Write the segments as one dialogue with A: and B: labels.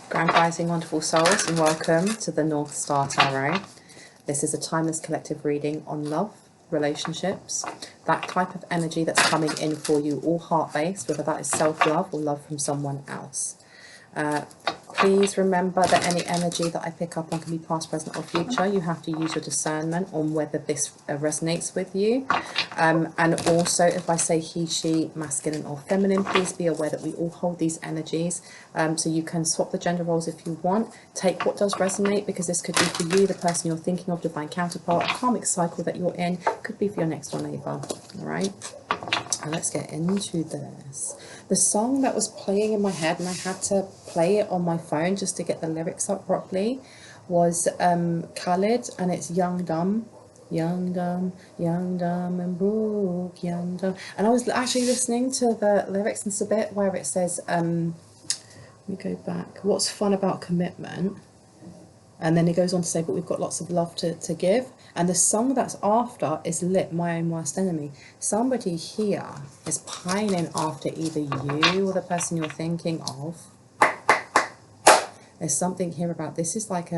A: Grand Rising, wonderful souls, and welcome to the North Star Tarot. This is a timeless collective reading on love, relationships, that type of energy that's coming in for you, all heart-based, whether that is self-love or love from someone else. Please remember that any energy that I pick up on can be past, present or future. You have to use your discernment on whether this resonates with you. And also, if I say he, she, masculine or feminine, please be aware that we all hold these energies. So you can swap the gender roles if you want. Take what does resonate, because this could be for you, the person you're thinking of, divine counterpart, a karmic cycle that you're in. Could be for your next door neighbour. All right. And let's get into this. The song that was playing in my head, and I had to play it on my phone just to get the lyrics up properly, was Khalid, and it's Young Dumb. Young, dumb, and broke, young, dumb. And I was actually listening to the lyrics, and it's a bit where it says, let me go back, what's fun about commitment? And then it goes on to say, but we've got lots of love to give. And the song that's after is Lit, My Own Worst Enemy. Somebody here is pining after either you or the person you're thinking of. There's something here about, this is like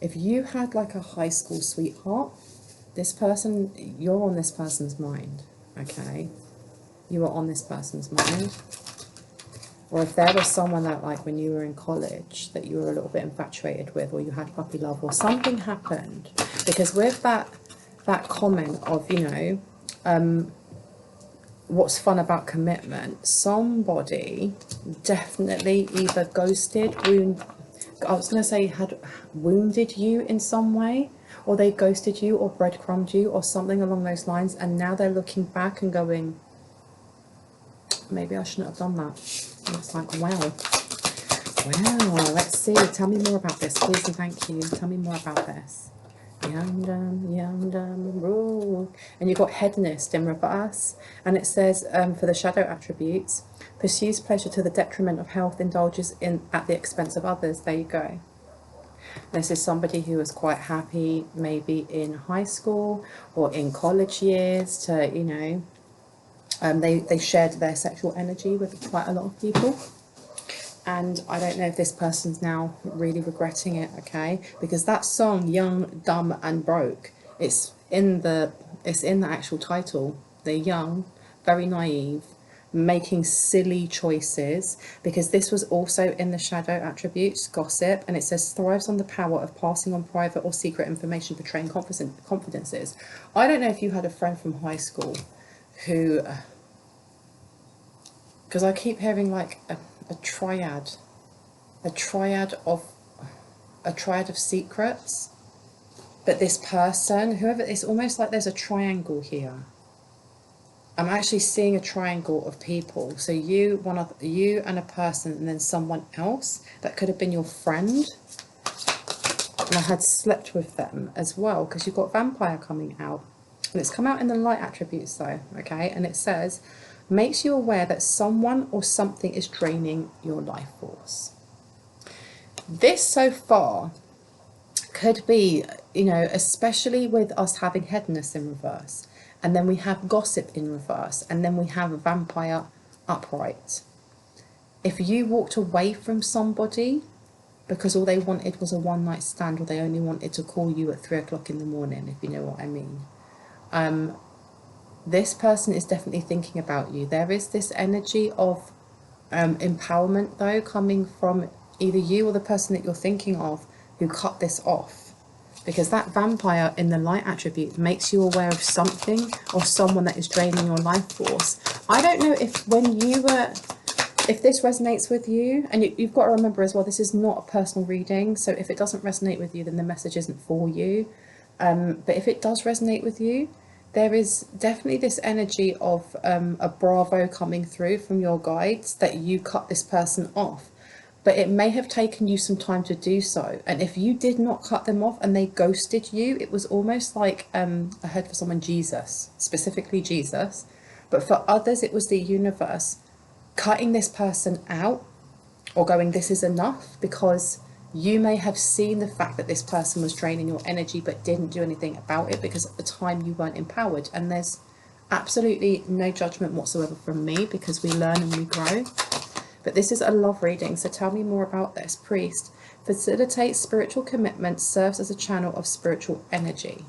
A: if you had like a high school sweetheart, this person, you're on this person's mind, okay? You are on this person's mind. Or if there was someone that, like, when you were in college that you were a little bit infatuated with, or you had puppy love, or something happened. Because with that comment of, you know, what's fun about commitment, somebody definitely either ghosted, I was going to say had wounded you in some way, or they ghosted you or breadcrumbed you or something along those lines, and now they're looking back and going, maybe I shouldn't have done that. And it's like, wow, let's see, tell me more about this, please and thank you, tell me more about this. Young, dumb, broke. And you've got hedonist in reverse, and it says, for the shadow attributes, pursues pleasure to the detriment of health, indulges in at the expense of others. There you go. This is somebody who was quite happy maybe in high school or in college years to, you know, they shared their sexual energy with quite a lot of people, and I don't know if this person's now really regretting it, okay? Because that song, Young, Dumb and Broke, it's in the actual title. They're young, very naive, making silly choices, because this was also in the shadow attributes, gossip, and it says thrives on the power of passing on private or secret information, betraying confidences. I don't know if you had a friend from high school who, because I keep hearing like a triad of secrets, but this person, whoever, it's almost like there's a triangle here. I'm actually seeing a triangle of people. So you and a person, and then someone else that could have been your friend, and I had slept with them as well, because you've got vampire coming out, and it's come out in the light attributes though, okay? And it says, makes you aware that someone or something is draining your life force. This so far could be, you know, especially with us having hedonist in reverse, and then we have gossip in reverse, and then we have a vampire upright. If you walked away from somebody because all they wanted was a one-night stand, or they only wanted to call you at 3 o'clock in the morning, if you know what I mean, this person is definitely thinking about you. There is this energy of empowerment though, coming from either you or the person that you're thinking of who cut this off, because that vampire in the light attribute makes you aware of something or someone that is draining your life force. I don't know if if this resonates with you, and you've got to remember as well, this is not a personal reading, so if it doesn't resonate with you, then the message isn't for you. But if it does resonate with you, there is definitely this energy of a bravo coming through from your guides that you cut this person off. But it may have taken you some time to do so. And if you did not cut them off and they ghosted you, it was almost like, I heard for someone, Jesus, specifically Jesus. But for others, it was the universe cutting this person out, or going, this is enough, because you may have seen the fact that this person was draining your energy but didn't do anything about it, because at the time you weren't empowered. And there's absolutely no judgment whatsoever from me, because we learn and we grow. But this is a love reading, so tell me more about this. Priest facilitates spiritual commitment, serves as a channel of spiritual energy.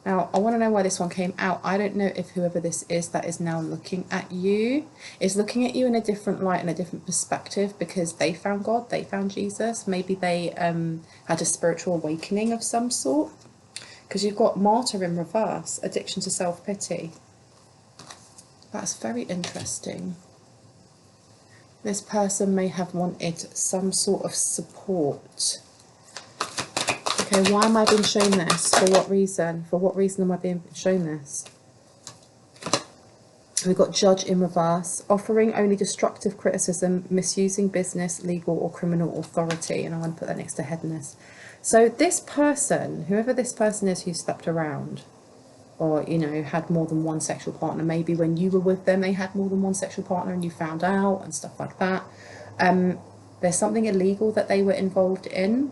A: Now, I want to know why this one came out. I don't know if whoever this is that is now looking at you is looking at you in a different light and a different perspective, because they found God, they found Jesus. Maybe they had a spiritual awakening of some sort. Because you've got martyr in reverse, addiction to self-pity. That's very interesting. This person may have wanted some sort of support. Okay, why am I being shown this? For what reason? For what reason am I being shown this? We've got judge in reverse, offering only destructive criticism, misusing business, legal or criminal authority. And I want to put that next to headiness. So this person, whoever this person is who slept around, or, you know, had more than one sexual partner, maybe when you were with them they had more than one sexual partner and you found out and stuff like that. There's something illegal that they were involved in,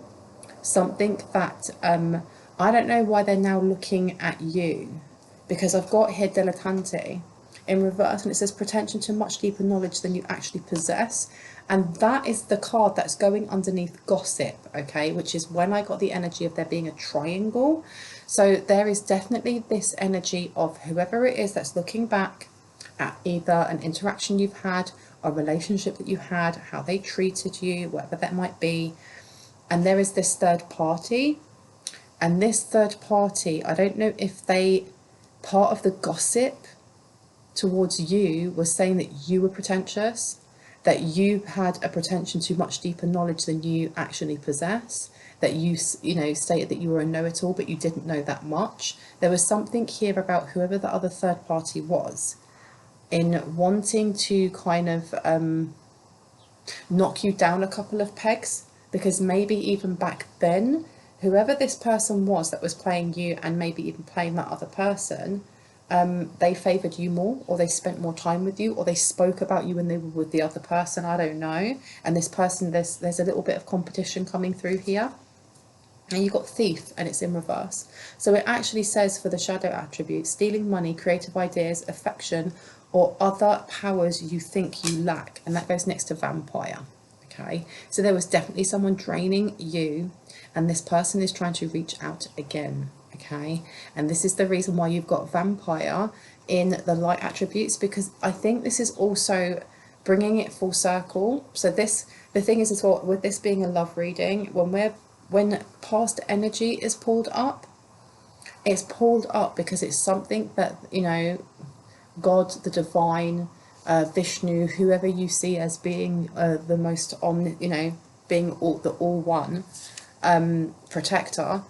A: something that I don't know why they're now looking at you, because I've got here dilettante in reverse and it says pretension to much deeper knowledge than you actually possess. And that is the card that's going underneath gossip, okay, which is when I got the energy of there being a triangle. So there is definitely this energy of whoever it is that's looking back at either an interaction you've had, a relationship that you had, how they treated you, whatever that might be. And there is this third party. And this third party, I don't know if they, part of the gossip towards you was saying that you were pretentious, that you had a pretension to much deeper knowledge than you actually possess, that you know, stated that you were a know-it-all, but you didn't know that much. There was something here about whoever the other third party was in wanting to kind of knock you down a couple of pegs, because maybe even back then, whoever this person was that was playing you and maybe even playing that other person, they favoured you more, or they spent more time with you, or they spoke about you when they were with the other person. I don't know. And this person, there's a little bit of competition coming through here. And you've got thief, and it's in reverse. So it actually says for the shadow attribute, stealing money, creative ideas, affection, or other powers you think you lack. And that goes next to vampire. Okay, so there was definitely someone draining you, and this person is trying to reach out again. Okay, and this is the reason why you've got vampire in the light attributes, because I think this is also bringing it full circle. So this, the thing is as well, with this being a love reading, when past energy is pulled up, it's pulled up because it's something that, you know, God, the divine, Vishnu, whoever you see as being the most you know, being the all one protector.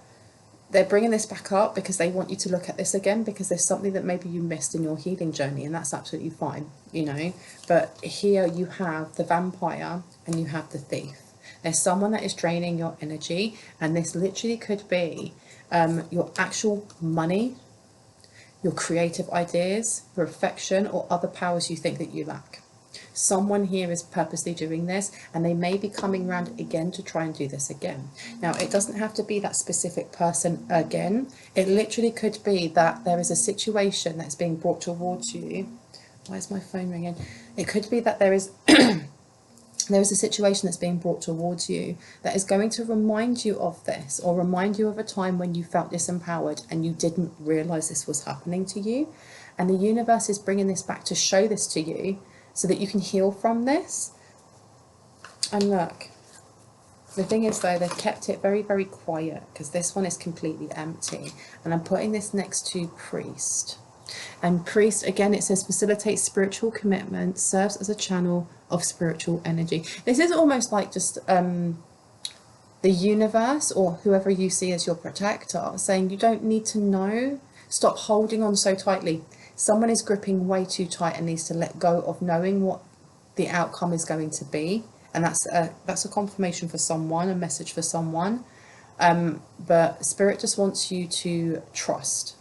A: They're bringing this back up because they want you to look at this again, because there's something that maybe you missed in your healing journey, and that's absolutely fine, you know. But here you have the vampire and you have the thief. There's someone that is draining your energy, and this literally could be your actual money, your creative ideas, your affection, or other powers you think that you lack. Someone here is purposely doing this, and they may be coming around again to try and do this again. Now, it doesn't have to be that specific person again. It literally could be that there is a situation that's being brought towards you. Why is my phone ringing? It could be that there is there is a situation that's being brought towards you that is going to remind you of this, or remind you of a time when you felt disempowered and you didn't realize this was happening to you. And the universe is bringing this back to show this to you, so that you can heal from this. And look, the thing is though, they've kept it very, very quiet, because this one is completely empty. And I'm putting this next to priest. And priest, again, it says facilitates spiritual commitment, serves as a channel of spiritual energy. This is almost like just the universe, or whoever you see as your protector, saying you don't need to know. Stop holding on so tightly. Someone is gripping way too tight and needs to let go of knowing what the outcome is going to be. And that's a confirmation for someone, a message for someone. But Spirit just wants you to trust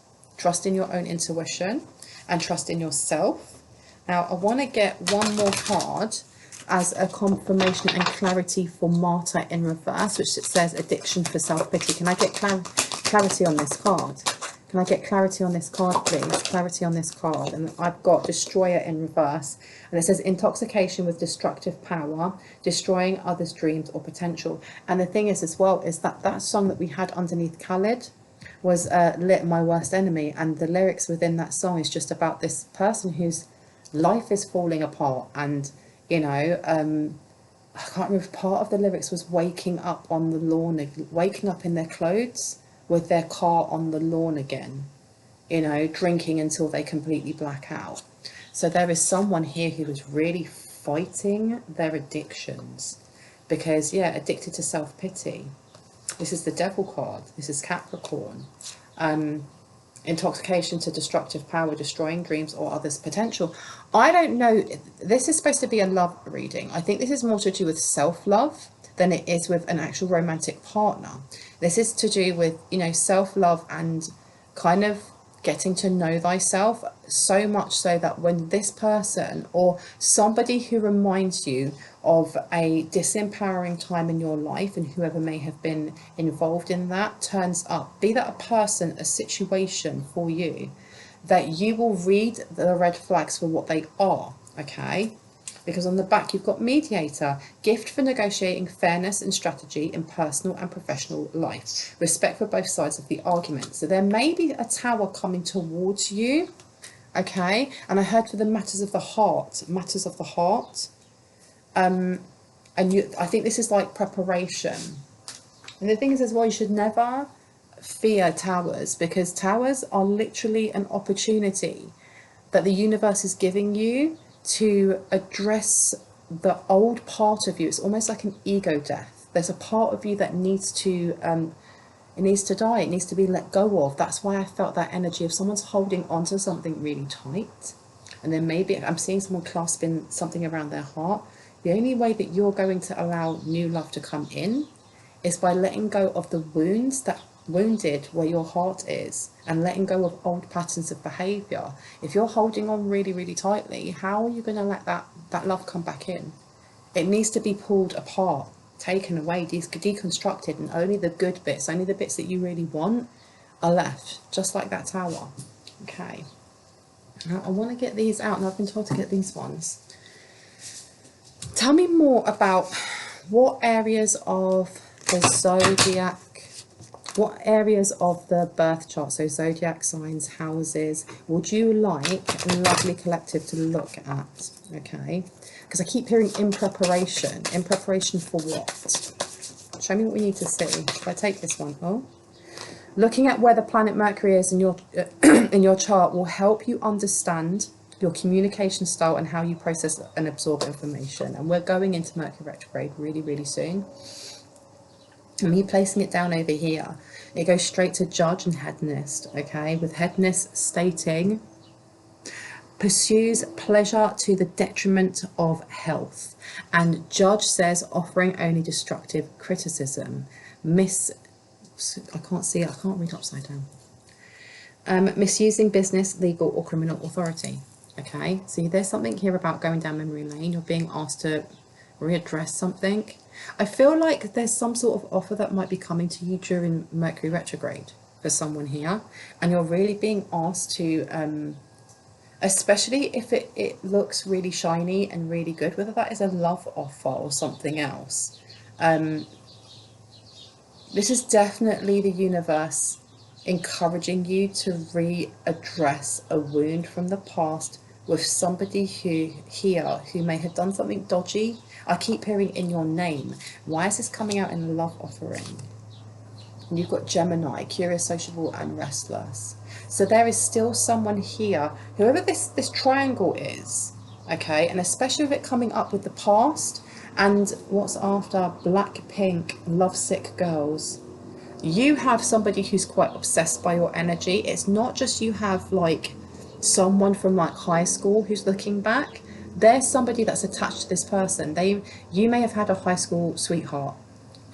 A: in your own intuition and trust in yourself. Now, I want to get one more card as a confirmation and clarity for martyr in reverse, which it says addiction for self-pity. Can I get clarity on this card? Can I get clarity on this card, please? Clarity on this card. And I've got Destroyer in reverse. And it says intoxication with destructive power, destroying others' dreams or potential. And the thing is as well, is that that song that we had underneath Khaled was Lit My Worst Enemy. And the lyrics within that song is just about this person whose life is falling apart. And, you know, I can't remember if part of the lyrics was waking up on the lawn, waking up in their clothes, with their car on the lawn again, you know, drinking until they completely black out. So there is someone here who is really fighting their addictions because, yeah, addicted to self-pity. This is the Devil card. This is Capricorn. Intoxication to destructive power, destroying dreams or others' potential. I don't know. This is supposed to be a love reading. I think this is more to do with self-love than it is with an actual romantic partner. This is to do with, you know, self-love and kind of getting to know thyself, so much so that when this person or somebody who reminds you of a disempowering time in your life, and whoever may have been involved in that turns up, be that a person, a situation for you, that you will read the red flags for what they are, okay? Because on the back you've got mediator, gift for negotiating fairness and strategy in personal and professional life, respect for both sides of the argument. So there may be a tower coming towards you, okay? And I heard for the matters of the heart, and I think this is like preparation. And the thing is as well, you should never fear towers, because towers are literally an opportunity that the universe is giving you to address the old part of you. It's almost like an ego death. There's a part of you that needs to it needs to die, it needs to be let go of. That's why I felt that energy of someone's holding onto something really tight, and then maybe I'm seeing someone clasping something around their heart. The only way that you're going to allow new love to come in is by letting go of the wounds that wounded where your heart is, and letting go of old patterns of behavior. If you're holding on really, really tightly, how are you going to let that love come back in? It needs to be pulled apart, taken away, deconstructed, and only the good bits, only the bits that you really want are left, just like that tower. Okay, now I want to get these out, and I've been told to get these ones. Tell me more about what areas of the zodiac, what areas of the birth chart, so zodiac signs, houses, would you like a lovely collective to look at? Okay, because I keep hearing in preparation. In preparation for what? Show me what we need to see. If I take this one, oh, looking at where the planet Mercury is in your in your chart will help you understand your communication style and how you process and absorb information. And we're going into Mercury retrograde really, really soon. And me placing it down over here, it goes straight to Judge and Hedonist, okay? With Hedonist stating, pursues pleasure to the detriment of health. And Judge says, offering only destructive criticism. I can't see it, I can't read upside down. Misusing business, legal or criminal authority. Okay, so there's something here about going down memory lane. You're being asked to readdress something. I feel like there's some sort of offer that might be coming to you during Mercury retrograde for someone here, and you're really being asked to, especially if it looks really shiny and really good, whether that is a love offer or something else. This is definitely the universe encouraging you to readdress a wound from the past with somebody who may have done something dodgy. I keep hearing in your name. Why is this coming out in a love offering? And you've got Gemini, curious, sociable and restless. So there is still someone here, whoever this triangle is, okay, and especially with it coming up with the past and what's after black, pink, lovesick girls. You have somebody who's quite obsessed by your energy. It's not just you have like someone from like high school who's looking back. There's somebody that's attached to this person. You may have had a high school sweetheart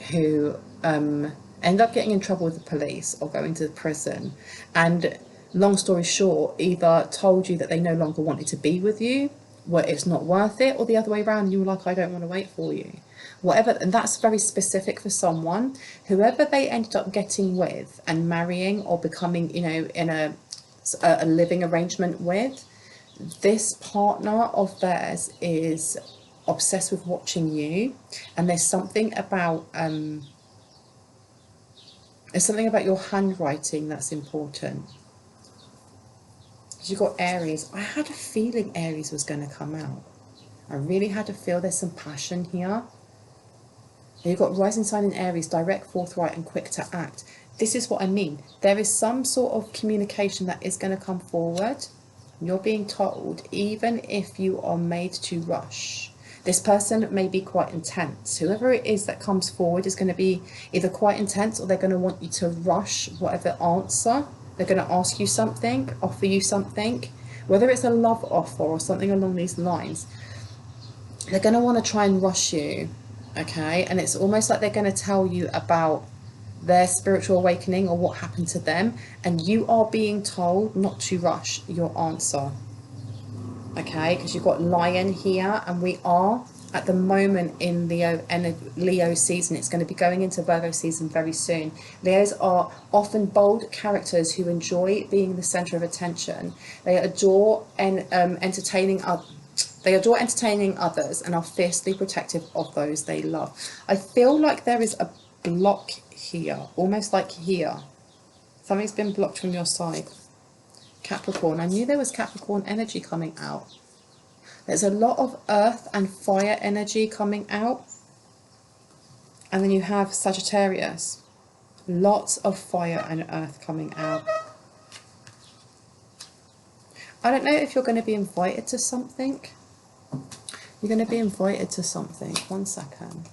A: who end up getting in trouble with the police or going to prison, and long story short, either told you that they no longer wanted to be with you, where it's not worth it, or the other way around, you were like, I don't want to wait for you. Whatever, and that's very specific for someone. Whoever they ended up getting with and marrying or becoming, you know, in a living arrangement with, this partner of theirs is obsessed with watching you, and there's something about your handwriting that's important. You've got Aries. I had a feeling Aries was going to come out. I really had a feel there's some passion here. You've got rising sign in Aries, direct, forthright, and quick to act. This is what I mean. There is some sort of communication that is going to come forward. You're being told, even if you are made to rush. This person may be quite intense. Whoever it is that comes forward is going to be either quite intense, or they're going to want you to rush whatever answer. They're going to ask you something, offer you something, whether it's a love offer or something along these lines. They're going to want to try and rush you, okay? And it's almost like they're going to tell you about their spiritual awakening or what happened to them, and you are being told not to rush your answer, okay? Because you've got Lion here, and we are at the moment in Leo season. It's going to be going into Virgo season very soon. Leos are often bold characters who enjoy being the center of attention. They adore entertaining others and are fiercely protective of those they love. I feel like there is a block here, almost like here. Something's been blocked from your side. Capricorn. I knew there was Capricorn energy coming out. There's a lot of earth and fire energy coming out. And then you have Sagittarius. Lots of fire and earth coming out. I don't know if you're going to be invited to something. You're going to be invited to something. 1 second.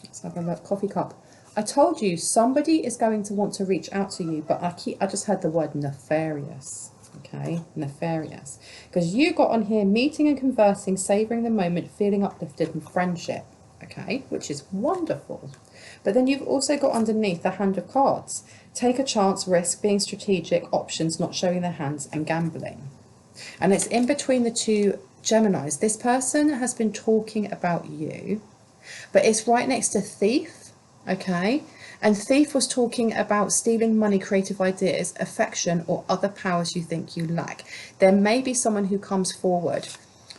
A: Let's have a look. Coffee cup. I told you somebody is going to want to reach out to you, but I just heard the word nefarious. Okay, nefarious. Because you got on here meeting and conversing, savouring the moment, feeling uplifted, and friendship. Okay, which is wonderful. But then you've also got underneath the hand of cards. Take a chance, risk, being strategic, options, not showing their hands, and gambling. And it's in between the two Geminis. This person has been talking about you, but it's right next to thief. Okay, and thief was talking about stealing money, creative ideas, affection, or other powers you think you lack. There may be someone who comes forward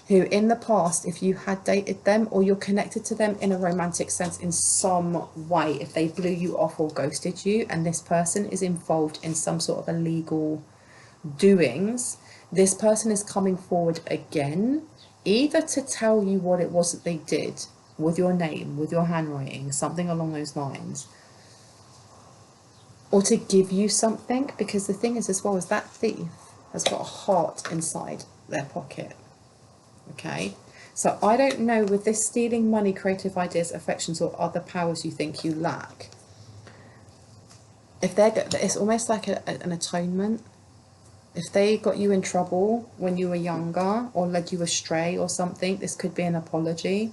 A: who in the past, if you had dated them or you're connected to them in a romantic sense in some way, if they blew you off or ghosted you, and this person is involved in some sort of illegal doings, this person is coming forward again, either to tell you what it was that they did with your name, with your handwriting, something along those lines, or to give you something, because the thing is as well as that thief has got a heart inside their pocket. Okay, so I don't know, with this stealing money, creative ideas, affections, or other powers you think you lack, if it's almost like an atonement. If they got you in trouble when you were younger or led you astray or something, this could be an apology.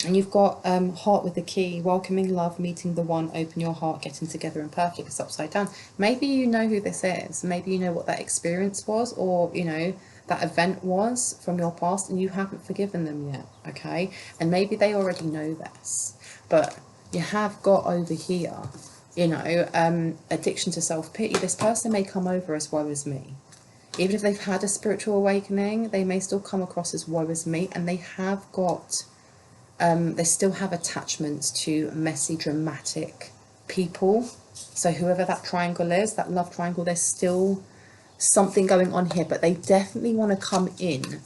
A: And you've got heart with the key, welcoming love, meeting the one, open your heart, getting together and perfect. It's upside down. Maybe you know who this is. Maybe you know what that experience was, or, you know, that event was from your past, and you haven't forgiven them yet, okay? And maybe they already know this. But you have got over here, you know, addiction to self-pity. This person may come over as woe is me. Even if they've had a spiritual awakening, they may still come across as woe is me, and they have got... they still have attachments to messy, dramatic people. So whoever that triangle is, that love triangle, there's still something going on here. But they definitely want to come in,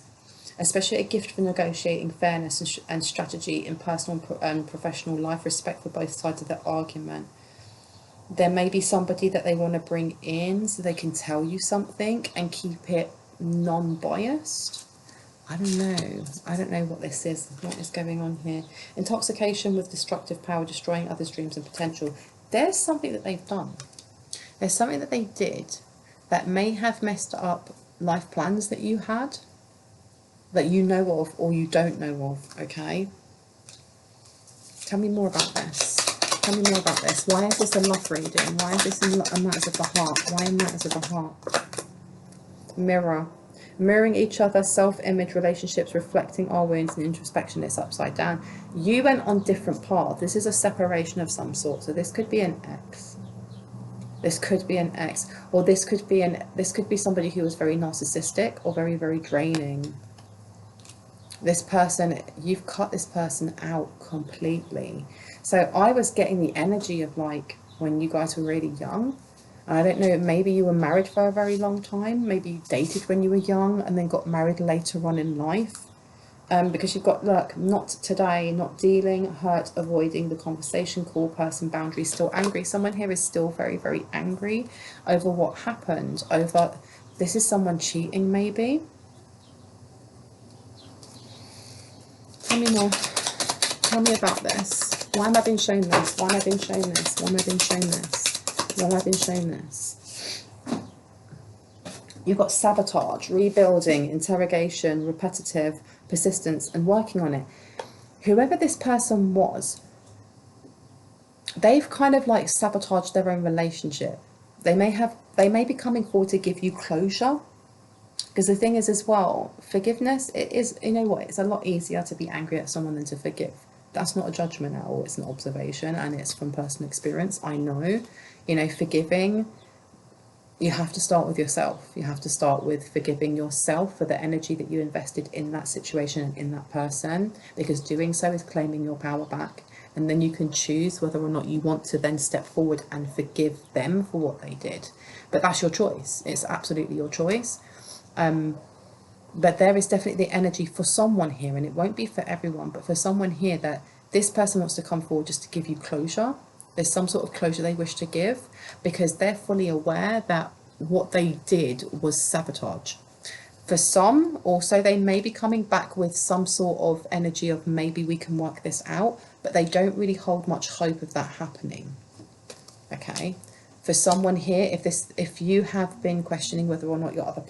A: especially a gift for negotiating, fairness and strategy in personal and professional life, respect for both sides of the argument. There may be somebody that they want to bring in so they can tell you something and keep it non-biased. I don't know. I don't know what this is. What is going on here? Intoxication with destructive power, destroying others' dreams and potential. There's something that they've done. There's something that they did that may have messed up life plans that you had, that you know of or you don't know of, okay? Tell me more about this. Tell me more about this. Why is this a love reading? Why is this a matters of the heart? Why in matters of the heart? Mirror. Mirroring each other, self-image, relationships, reflecting our wounds and introspection. It's upside down. You went on different paths. This is a separation of some sort. So this could be an ex. This could be an ex. Or this could be somebody who was very narcissistic or very, very draining. This person, you've cut this person out completely. So I was getting the energy of like when you guys were really young. I don't know, maybe you were married for a very long time. Maybe you dated when you were young and then got married later on in life. Because you've got, look, not today, not dealing, hurt, avoiding the conversation, call, person, boundaries, still angry. Someone here is still very, very angry over what happened. Over, this is someone cheating maybe. Tell me more. Tell me about this. Why am I being shown this? Why am I being shown this? Why am I being shown this? Why have I been shown this? You've got sabotage, rebuilding, interrogation, repetitive, persistence, and working on it. Whoever this person was, they've kind of like sabotaged their own relationship. They may be coming forward to give you closure. Because the thing is as well, forgiveness, it is, you know what, it's a lot easier to be angry at someone than to forgive. That's not a judgment at all, it's an observation, and it's from personal experience. I know, you know, forgiving, you have to start with yourself. You have to start with forgiving yourself for the energy that you invested in that situation and in that person, because doing so is claiming your power back. And then you can choose whether or not you want to then step forward and forgive them for what they did. But that's your choice. It's absolutely your choice. But there is definitely the energy for someone here, and it won't be for everyone, but for someone here, that this person wants to come forward just to give you closure. There's some sort of closure they wish to give, because they're fully aware that what they did was sabotage. For some, also, they may be coming back with some sort of energy of maybe we can work this out, but they don't really hold much hope of that happening. Okay? For someone here, if you have been questioning whether or not your other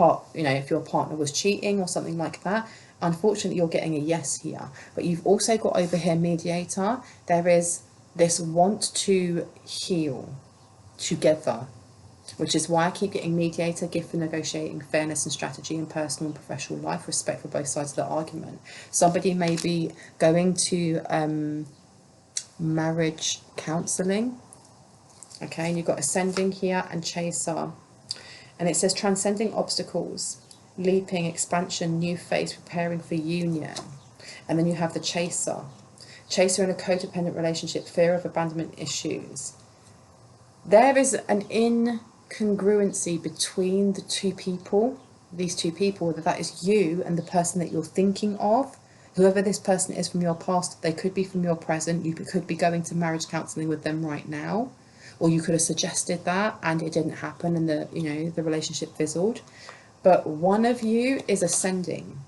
A: if your partner was cheating or something like that, unfortunately you're getting a yes here. But you've also got over here mediator. There is this want to heal together, which is why I keep getting mediator, gift for negotiating, fairness and strategy in personal and professional life, respect for both sides of the argument. Somebody may be going to marriage counselling. Okay, and you've got ascending here and chaser. And it says transcending obstacles, leaping, expansion, new phase, preparing for union. And then you have the chaser. Chaser in a codependent relationship, fear of abandonment issues. There is an incongruency between the two people, these two people, whether that is you and the person that you're thinking of. Whoever this person is from your past, they could be from your present. You could be going to marriage counselling with them right now. Or you could have suggested that and it didn't happen and the relationship fizzled. But one of you is ascending.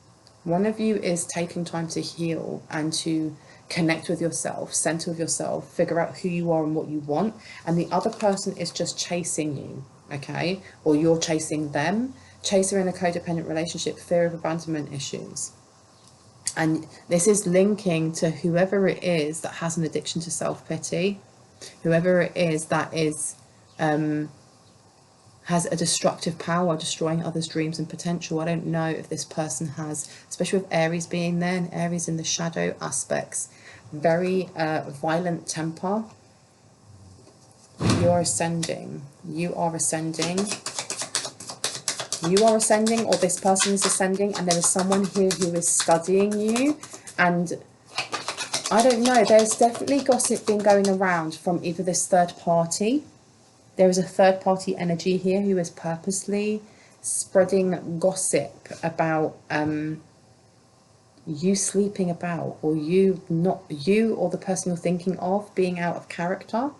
A: One of you is taking time to heal and to connect with yourself, center with yourself, figure out who you are and what you want. And the other person is just chasing you, okay? Or you're chasing them. Chaser in a codependent relationship, fear of abandonment issues. And this is linking to whoever it is that has an addiction to self-pity. Whoever it is that is has a destructive power, destroying others' dreams and potential. I don't know if this person has, especially with Aries being there, and Aries in the shadow aspects, very violent temper. You're ascending. You are ascending. You are ascending, or this person is ascending, and there is someone here who is studying you. And I don't know, there's definitely gossip being going around from either this third party. There is a third party energy here who is purposely spreading gossip about you sleeping about, or you or the person you're thinking of being out of character.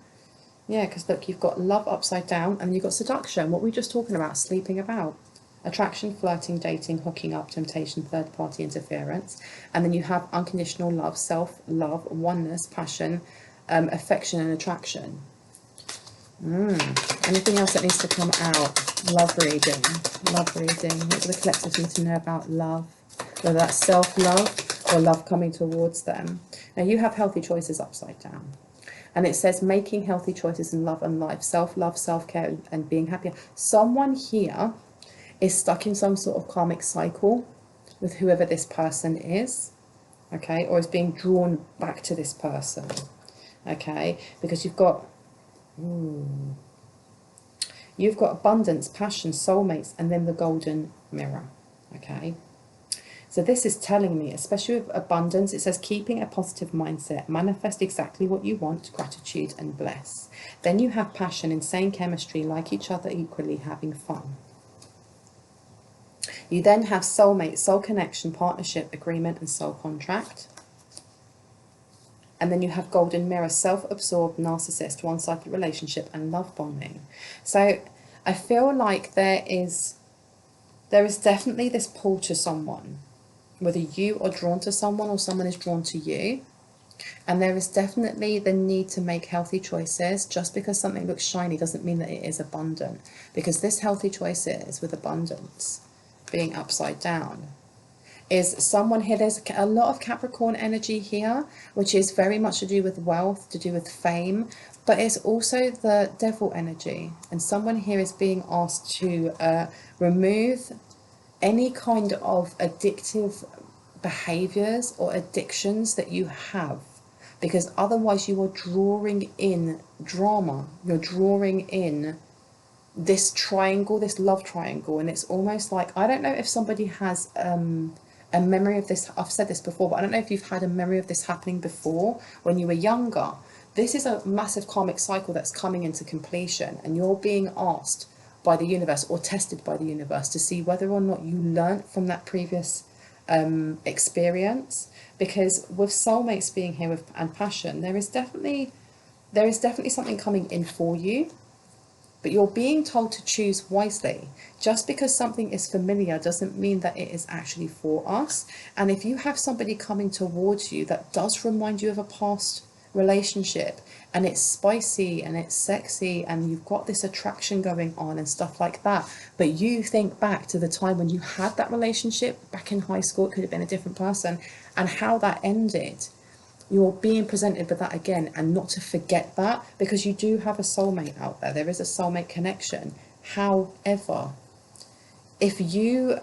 A: Yeah, because look, you've got love upside down and you've got seduction. What were we just talking about? Sleeping about. Attraction, flirting, dating, hooking up, temptation, third party interference. And then you have unconditional love, self-love, oneness, passion, affection and attraction. Anything else that needs to come out? Love reading. Love reading. What do the collectors need to know about love? Whether that's self-love or love coming towards them. Now you have healthy choices upside down. And it says making healthy choices in love and life, self-love, self-care, and being happier. Someone here is stuck in some sort of karmic cycle with whoever this person is, okay, or is being drawn back to this person, okay, because you've got abundance, passion, soulmates, and then the golden mirror, okay. So this is telling me, especially with abundance, it says keeping a positive mindset, manifest exactly what you want, gratitude and bless. Then you have passion, insane chemistry, like each other equally, having fun. You then have soulmate, soul connection, partnership, agreement and soul contract. And then you have golden mirror, self-absorbed, narcissist, one-sided relationship and love bombing. So I feel like there is definitely this pull to someone, whether you are drawn to someone or someone is drawn to you. And there is definitely the need to make healthy choices. Just because something looks shiny doesn't mean that it is abundant. Because this healthy choices with abundance being upside down is someone here. There's a lot of Capricorn energy here, which is very much to do with wealth, to do with fame. But it's also the devil energy. And someone here is being asked to remove any kind of addictive behaviors or addictions that you have, because otherwise you are drawing in drama, you're drawing in this triangle, this love triangle. And it's almost like, I don't know if somebody has a memory of this. I've said this before, but I don't know if you've had a memory of this happening before when you were younger. This is a massive karmic cycle that's coming into completion, and you're being asked by the universe or tested by the universe to see whether or not you learnt from that previous experience. Because with soulmates being here and passion, there is definitely something coming in for you, but you're being told to choose wisely. Just because something is familiar doesn't mean that it is actually for us. And if you have somebody coming towards you that does remind you of a past relationship, and it's spicy and it's sexy and you've got this attraction going on and stuff like that, but you think back to the time when you had that relationship back in high school, it could have been a different person, and how that ended, you're being presented with that again. And not to forget that, because you do have a soulmate out there. There is a soulmate connection. However, if you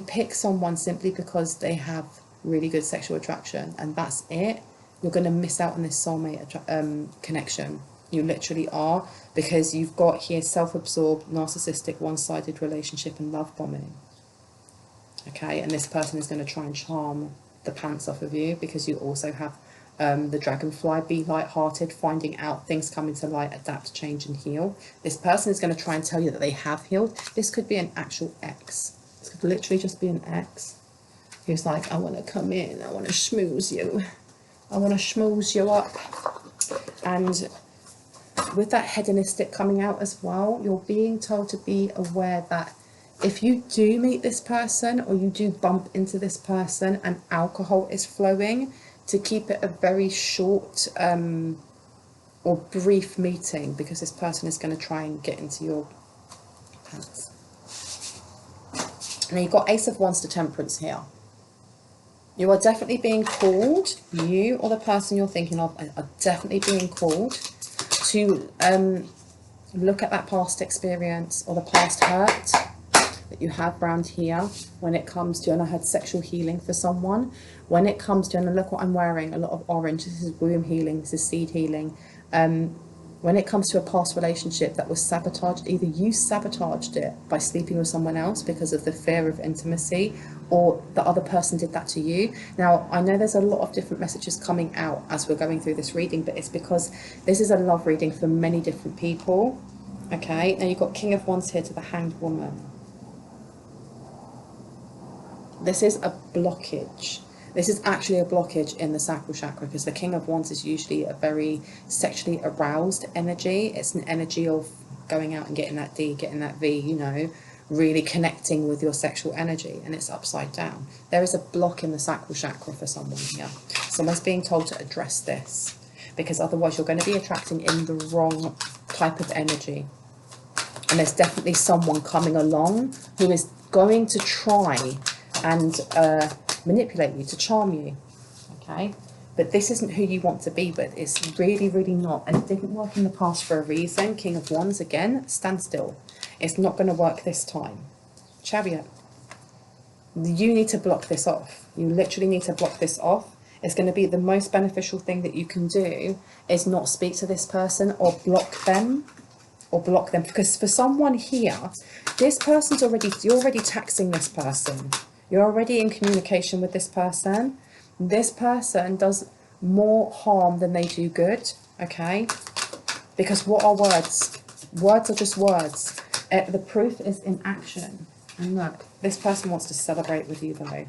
A: pick someone simply because they have really good sexual attraction and that's it, you're going to miss out on this soulmate connection. You literally are, because you've got here self-absorbed, narcissistic, one-sided relationship and love bombing. Okay, and this person is going to try and charm the pants off of you, because you also have the dragonfly, be light-hearted, finding out things coming to light, adapt, change and heal. This person is going to try and tell you that they have healed. This could be an actual ex. This could literally just be an ex who's like, I want to come in, I want to schmooze you, I want to schmooze you up. And with that hedonistic coming out as well, you're being told to be aware that if you do meet this person or you do bump into this person and alcohol is flowing, to keep it a very short or brief meeting, because this person is going to try and get into your pants. Now you've got Ace of Wands to Temperance here. You are definitely being called, you or the person you're thinking of are definitely being called to look at that past experience or the past hurt that you have around here when it comes to, and I had sexual healing for someone, when it comes to, and look what I'm wearing, a lot of orange, this is womb healing, this is seed healing. When it comes to a past relationship that was sabotaged, either you sabotaged it by sleeping with someone else because of the fear of intimacy, or the other person did that to you. Now, I know there's a lot of different messages coming out as we're going through this reading, but it's because this is a love reading for many different people. Okay, now you've got King of Wands here to the Hanged Woman. This is a blockage. This is actually a blockage in the sacral chakra, because the King of Wands is usually a very sexually aroused energy. It's an energy of going out and getting that D, getting that V, you know, really connecting with your sexual energy, and it's upside down. There is a block in the sacral chakra for someone here. Someone's being told to address this, because otherwise you're going to be attracting in the wrong type of energy. And there's definitely someone coming along who is going to try and manipulate you, to charm you. Okay, but this isn't who you want to be with. It's really, really not. And it didn't work in the past for a reason. King of Wands, again, stand still. It's not going to work this time. Chariot. You need to block this off. You literally need to block this off. It's going to be the most beneficial thing that you can do is not speak to this person or block them. Because for someone here, this person's you're already taxing this person. You're already in communication with this person. This person does more harm than they do good, okay? Because what are words? Words are just words. The proof is in action. And look, this person wants to celebrate with you though.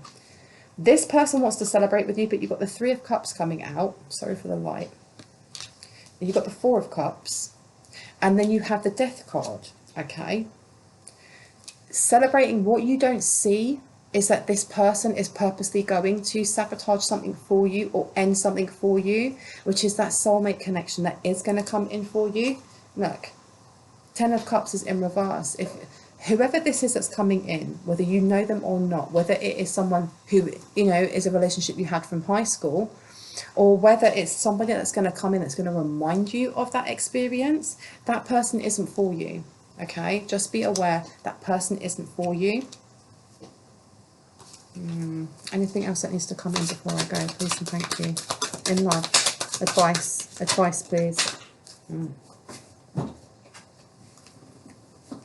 A: This person wants to celebrate with you, but you've got the Three of Cups coming out. Sorry for the light. You've got the Four of Cups. And then you have the Death card, okay? Celebrating what you don't see is that this person is purposely going to sabotage something for you or end something for you, which is that soulmate connection that is going to come in for you. Look, Ten of Cups is in reverse. If whoever this is that's coming in, whether you know them or not, whether it is someone who, you know, is a relationship you had from high school, or whether it's somebody that's going to come in that's going to remind you of that experience, that person isn't for you, okay? Just be aware that person isn't for you. Anything else that needs to come in before I go, please and thank you. In love, advice please.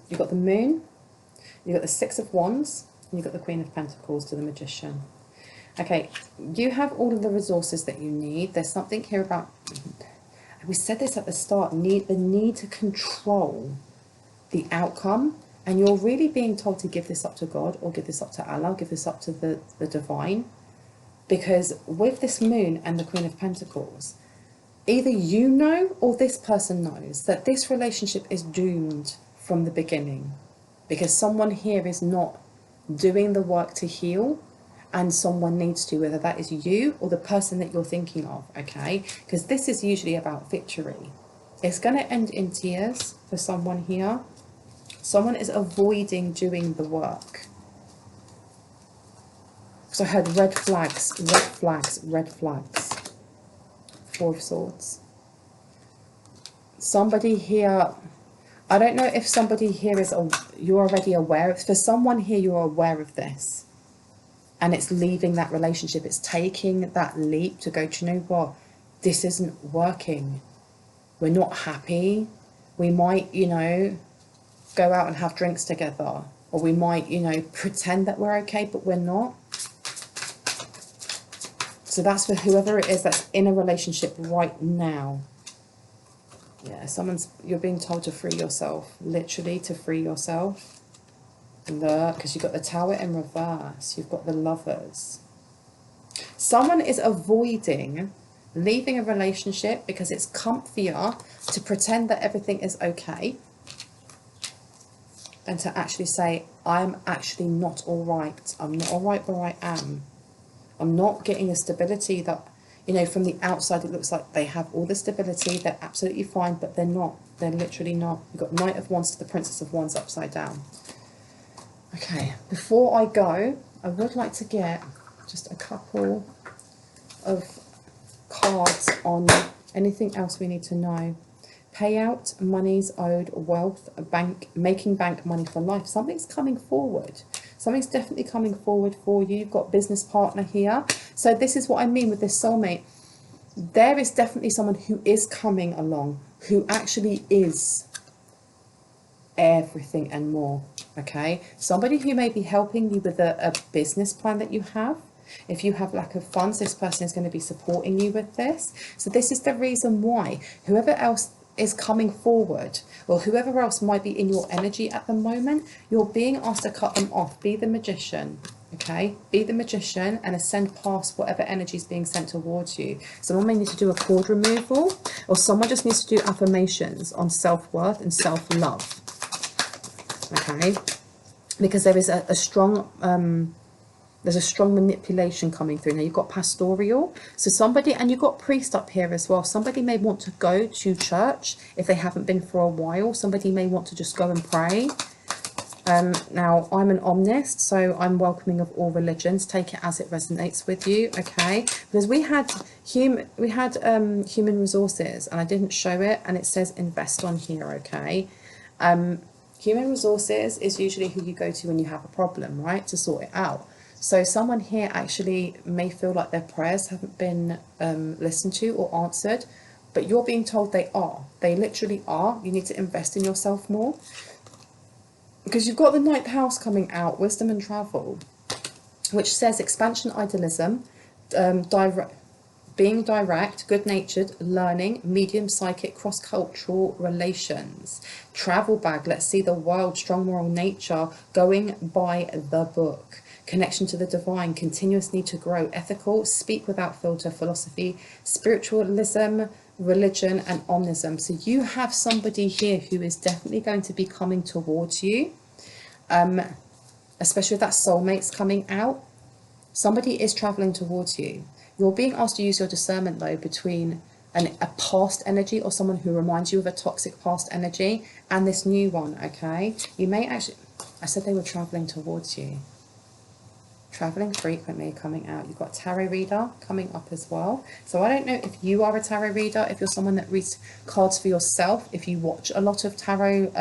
A: You've got the Moon, you've got the Six of Wands, and you've got the Queen of Pentacles to the Magician. Okay, you have all of the resources that you need. There's something here about, we said this at the start, the need to control the outcome. And you're really being told to give this up to God, or give this up to Allah, give this up to the divine. Because with this Moon and the Queen of Pentacles, either you know or this person knows that this relationship is doomed from the beginning. Because someone here is not doing the work to heal, and someone needs to, whether that is you or the person that you're thinking of, okay? Because this is usually about victory. It's going to end in tears for someone here. Someone is avoiding doing the work. So I heard red flags, red flags, red flags. Four of Swords. Somebody here, I don't know if somebody here is, you're already aware of, for someone here you're aware of this. And it's leaving that relationship. It's taking that leap to go, do you know what? This isn't working. We're not happy. We might, you know, go out and have drinks together, or we might, you know, pretend that we're okay, but we're not. So that's for whoever it is that's in a relationship right now. Yeah, you're being told to free yourself, literally to free yourself. Because you've got the Tower in reverse, you've got the Lovers. Someone is avoiding leaving a relationship because it's comfier to pretend that everything is okay, and to actually say, I'm actually not all right. I'm not all right where I am. I'm not getting the stability that, you know, from the outside it looks like they have all the stability. They're absolutely fine, but they're not. They're literally not. You've got Knight of Wands to the Princess of Wands upside down. Okay, before I go, I would like to get just a couple of cards on anything else we need to know. Payout, monies owed, wealth, making bank money for life. Something's coming forward. Something's definitely coming forward for you. You've got business partner here. So this is what I mean with this soulmate. There is definitely someone who is coming along, who actually is everything and more, okay? Somebody who may be helping you with a business plan that you have. If you have lack of funds, this person is going to be supporting you with this. So this is the reason why whoever else is coming forward, or whoever else might be in your energy at the moment, you're being asked to cut them off. Be the Magician, okay? Be the Magician and ascend past whatever energy is being sent towards you. Someone may need to do a cord removal, or someone just needs to do affirmations on self-worth and self-love, okay? Because there is a strong there's a strong manipulation coming through. Now you've got pastoral, so somebody, and you've got priest up here as well. Somebody may want to go to church if they haven't been for a while. Somebody may want to just go and pray. Now, I'm an omnist, so I'm welcoming of all religions. Take it as it resonates with you, okay? Because we had human resources, and I didn't show it, and it says invest on here, okay? Human resources is usually who you go to when you have a problem, right, to sort it out. So someone here actually may feel like their prayers haven't been listened to or answered, but you're being told they are. They literally are. You need to invest in yourself more. Because you've got the ninth house coming out, wisdom and travel, which says expansion, idealism, being direct, good-natured, learning, medium, psychic, cross-cultural relations. Travel bag, let's see the wild, strong moral nature, going by the book. Connection to the divine, continuous need to grow, ethical, speak without filter, philosophy, spiritualism, religion, and omnism. So you have somebody here who is definitely going to be coming towards you, especially with that soulmates coming out. Somebody is traveling towards you. You're being asked to use your discernment, though, between a past energy or someone who reminds you of a toxic past energy and this new one, okay? You may actually... I said they were traveling towards you. Traveling frequently coming out. You've got tarot reader coming up as well. So I don't know if you are a tarot reader, if you're someone that reads cards for yourself, if you watch a lot of tarot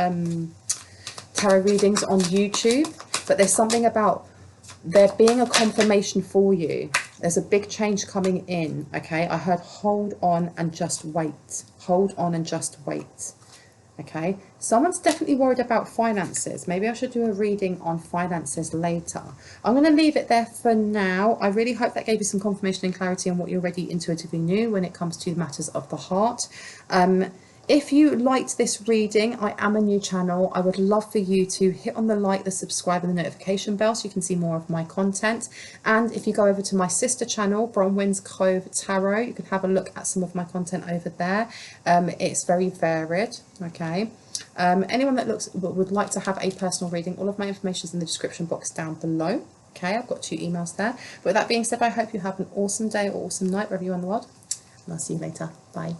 A: readings on YouTube, but there's something about there being a confirmation for you. There's a big change coming in, okay? I heard hold on and just wait. Hold on and just wait. Okay, someone's definitely worried about finances. Maybe I should do a reading on finances later. I'm going to leave it there for now. I really hope that gave you some confirmation and clarity on what you already intuitively knew when it comes to matters of the heart. If you liked this reading, I am a new channel. I would love for you to hit on the like, the subscribe and the notification bell so you can see more of my content. And if you go over to my sister channel, Bronwyn's Cove Tarot, you can have a look at some of my content over there. It's very varied, okay? Anyone that would like to have a personal reading, all of my information is in the description box down below. Okay, I've got 2 emails there. But with that being said, I hope you have an awesome day or awesome night wherever you are in the world. And I'll see you later. Bye.